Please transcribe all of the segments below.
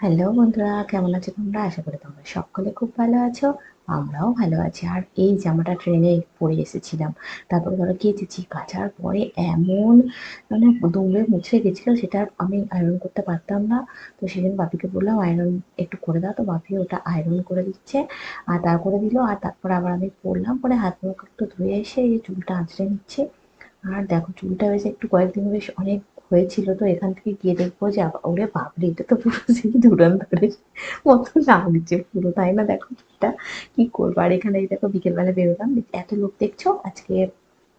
Hello বন্ধুরা, কেমন আছো তোমরা? আশা করি তোমরা সকলে খুব ভালো আছো। আমরাও ভালো আছি। আর এই জামাটা ট্রেনে পরে এসেছিলাম। তারপরে ধরো কেচেছি, কাচার পরে এমন মানে দুমড়ে মুচড়ে গেছিল, সেটা আর আমি আয়রন করতে পারতাম না। তো সেদিন বাপিকে বললাম আয়রন একটু করে দাও, তো বাপি ওটা আয়রন করে দিচ্ছে আর তা করে দিল। আর তারপরে আবার আমি পরলাম, পরে হাত মুখ একটু ধুয়ে এসে এই যে চুলটা আঁচড়ে নিচ্ছি। আর দেখো চুলটা বেশ একটু কয়েকদিন বেশ অনেক হয়েছিল, তো এখান থেকে গিয়ে দেখবো যে ওরে বাপরে, এটা তো পুরো সেই ধুরন্ধরের মতো লাগছে পুরো, তাই না? দেখো চুলটা কি করবো। আর এখানে এই দেখো বিকেলবেলা বেরোলাম, এত লোক দেখছো আজকে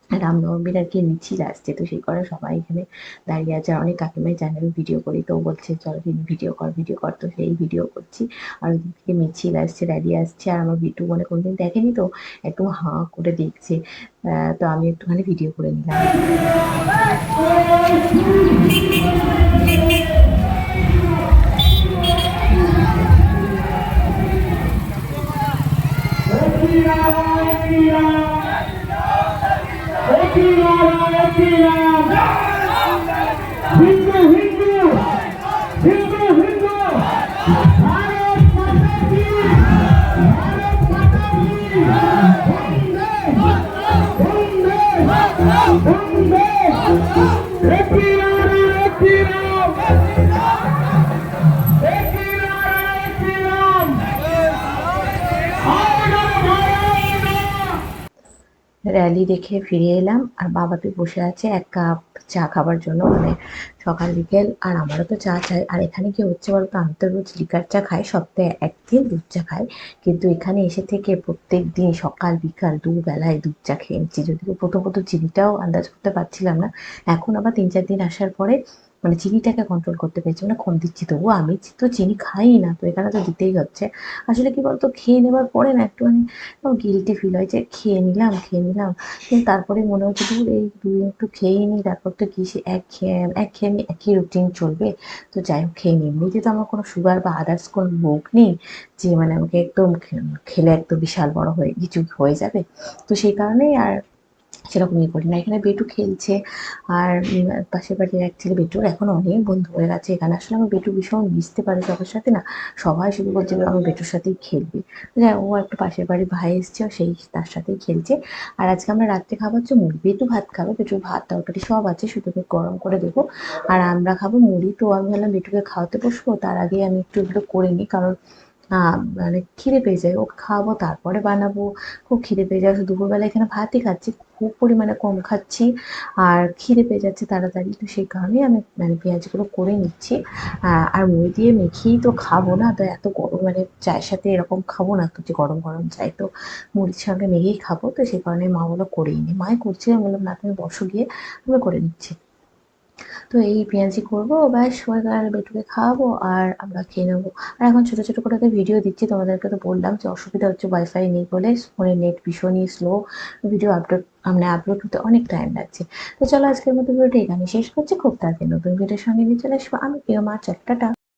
রামনবমীর আর কি মিছিল আসছে, তো সেই কারণে সবাই এখানে দাঁড়িয়ে আছে। আর অনেক কাকিমাই জানে আমি ভিডিও করি, তো ও বলছে চল ভিডিও কর ভিডিও কর, তো সেই ভিডিও করছি। আর ওদিক থেকে মিছিল আসছে, র্যালি আসছে, আর আমার বিটু মানে কোনোদিন দেখেনি, তো একটু হাঁ করে দেখছে। তো আমি একটুখানি ভিডিও করে নিলাম। হিন্দু হিন্দু হিন্দু হিন্দু ভারত মাতা কি ভারত মাতা কি বন্দে বন্দে একই নারা একই নাম একই নারা একই নাম র্যালি দেখে ফিরে এলাম, আর বাবাপি বসে আছে এক কাপ চা খাবার জন্য, মানে সকাল বিকেল। আর আমারও তো চা চাই। আর এখানে কি হচ্ছে বলতো, আমি তো রোজ লিকার চা খাই, সপ্তাহে একদিন দুধ চা খাই, কিন্তু এখানে এসে থেকে প্রত্যেক দিন সকাল বিকাল দুবেলায় দুধ চা খেয়ে নিচ্ছি। যদিও প্রথম প্রথম চিনিটাও আন্দাজ করতে পারছিলাম না, এখন আবার ৩-৪ দিন আসার পরে মানে চিনিটাকে কন্ট্রোল করতে পেরেছি, মানে কম দিচ্ছি। তবুও আমি তো চিনি খাই না, তো এখানে তো দিতেই হচ্ছে। আসলে কি বলতো, খেয়ে নেবার পরে না একটুখানি গিল্টি ফিল হয় যে খেয়ে নিলাম, কিন্তু তারপরে মনে হচ্ছে ধুর এই ২ দিন একটু খেয়েই নিই, তারপর তো কি সে একঘেয়েমি একই রুটিন চলবে। তো যাই হোক খেয়ে নিই। এমনিতে তো আমার কোনো সুগার বা আদার্স কোনো রোগ নেই যে মানে আমাকে একদম খেলে একদম বিশাল বড় হয়ে কিছু হয়ে যাবে। তো সেই কারণেই আর সেরকমই করি না। এখানে বেটু খেলছে, আর পাশের বাড়ির এক ছেলে, বেটুর এখন অনেক বন্ধু হয়ে গেছে এখানে। আসলে আমার বেটু ভীষণ মিশতে পারে সবার সাথে না, সবাই শুধু বলছে আমার বেটুর সাথেই খেলবি। যাই হোক, ও একটা পাশের বাড়ির ভাই এসছে, সেই তার সাথেই খেলছে। আর আজকে আমরা রাত্রে খাবো হচ্ছে মুড়ি, বেটু ভাত খাবে, বেটুর ভাত তরকারি সব আছে, শুধু ওকে গরম করে দেবো। আর আমরা খাবো মুড়ি। তো আমি ভাবলাম বেটুকে খাওয়াতে বসবো, তার আগে আমি একটু এগুলো করে নিই, কারণ মানে খিদে পেয়ে যায়, ওকে খাওয়াবো তারপরে বানাবো। খুব খিদে পেয়ে যায়, দুপুরবেলা এখানে ভাতই খাচ্ছি, খুব পরিমাণে কম খাচ্ছি, আর খিদে পেয়ে যাচ্ছে তাড়াতাড়ি। তো সেই কারণেই আমি মানে পেঁয়াজগুলো করে নিচ্ছি। আর মুড়ি দিয়ে মেখেই তো খাবো না, তো এত গরম মানে চায়ের সাথে এরকম খাবো না, তো যে গরম গরম চাই, তো মুড়ির সঙ্গে মেখেই খাবো। তো সেই কারণে মা বললো করেই নি, মাই করছে, আমি বললাম না তুমি বসো গিয়ে, আমি করে নিচ্ছি। তো এই পেঁয়াজি করবো, ব্যাস হয়ে গেল, বেটুকে খাওয়াবো আর আমরা খেয়ে নেবো। আর এখন ছোট ছোট করে তো ভিডিও দিচ্ছি, তোমাদেরকে তো বললাম যে অসুবিধা হচ্ছে ওয়াইফাই নেই বলে, ফোনের নেট ভীষণই স্লো, ভিডিও আপলোড মানে আপলোড হতে অনেক টাইম লাগছে। তো চলো আজকের মতো ভিডিওটা এখানে শেষ করছি, খুব তাড়াতাড়ি নতুন ভিডিওর সঙ্গে নিয়ে চলে আসবো আমি, প্রিয় মা। টাটা।